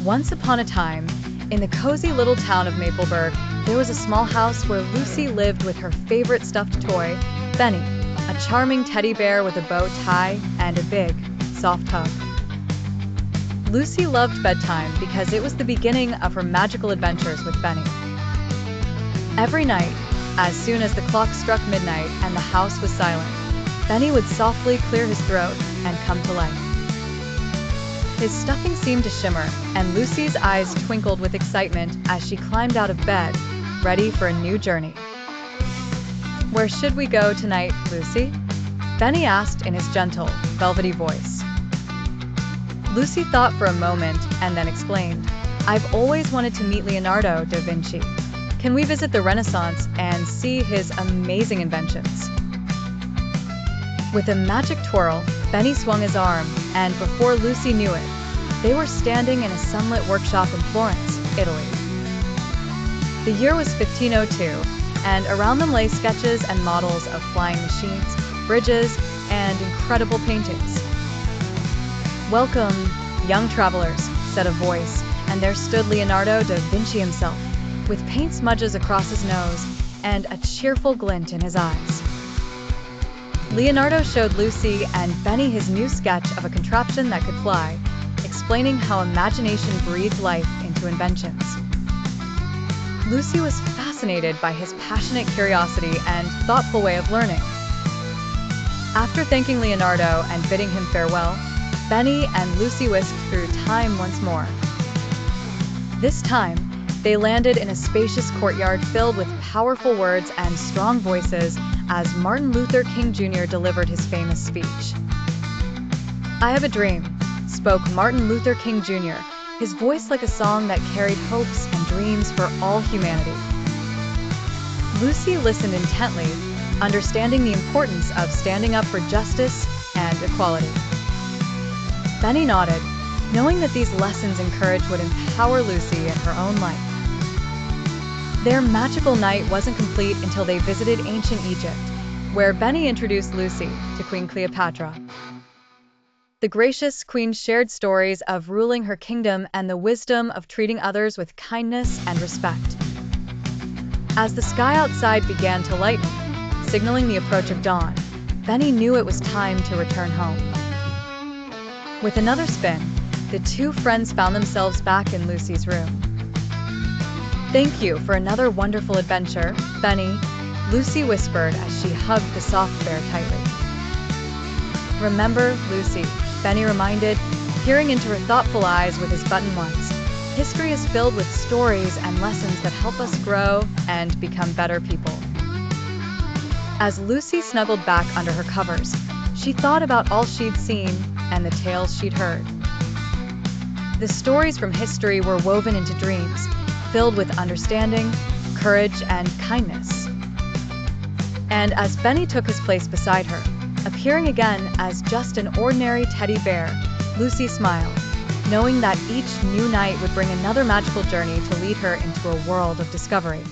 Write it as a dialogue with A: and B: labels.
A: Once upon a time, in the cozy little town of Mapleburg, there was a small house where Lucy lived with her favorite stuffed toy, Benny, a charming teddy bear with a bow tie and a big, soft hug. Lucy loved bedtime because it was the beginning of her magical adventures with Benny. Every night, as soon as the clock struck midnight and the house was silent, Benny would softly clear his throat and come to life. His stuffing seemed to shimmer, and Lucy's eyes twinkled with excitement as she climbed out of bed, ready for a new journey. "Where should we go tonight, Lucy?" Benny asked in his gentle, velvety voice. Lucy thought for a moment and then explained, "I've always wanted to meet Leonardo da Vinci. Can we visit the Renaissance and see his amazing inventions?" With a magic twirl, Benny swung his arm, and before Lucy knew it, they were standing in a sunlit workshop in Florence, Italy. The year was 1502, and around them lay sketches and models of flying machines, bridges, and incredible paintings. "Welcome, young travelers," said a voice, and there stood Leonardo da Vinci himself, with paint smudges across his nose and a cheerful glint in his eyes. Leonardo showed Lucy and Benny his new sketch of a contraption that could fly, explaining how imagination breathed life into inventions. Lucy was fascinated by his passionate curiosity and thoughtful way of learning. After thanking Leonardo and bidding him farewell, Benny and Lucy whisked through time once more. This time, they landed in a spacious courtyard filled with powerful words and strong voices as Martin Luther King Jr. delivered his famous speech. "I have a dream," spoke Martin Luther King Jr., his voice like a song that carried hopes and dreams for all humanity. Lucy listened intently, understanding the importance of standing up for justice and equality. Benny nodded, knowing that these lessons and courage would empower Lucy in her own life. Their magical night wasn't complete until they visited ancient Egypt, where Benny introduced Lucy to Queen Cleopatra. The gracious queen shared stories of ruling her kingdom and the wisdom of treating others with kindness and respect. As the sky outside began to lighten, signaling the approach of dawn, Benny knew it was time to return home. With another spin, the two friends found themselves back in Lucy's room. "Thank you for another wonderful adventure, Benny," Lucy whispered as she hugged the soft bear tightly. "Remember, Lucy," Benny reminded, peering into her thoughtful eyes with his button ones. "History is filled with stories and lessons that help us grow and become better people." As Lucy snuggled back under her covers, she thought about all she'd seen and the tales she'd heard. The stories from history were woven into dreams, filled with understanding, courage, and kindness. And as Benny took his place beside her, appearing again as just an ordinary teddy bear, Lucy smiled, knowing that each new night would bring another magical journey to lead her into a world of discovery.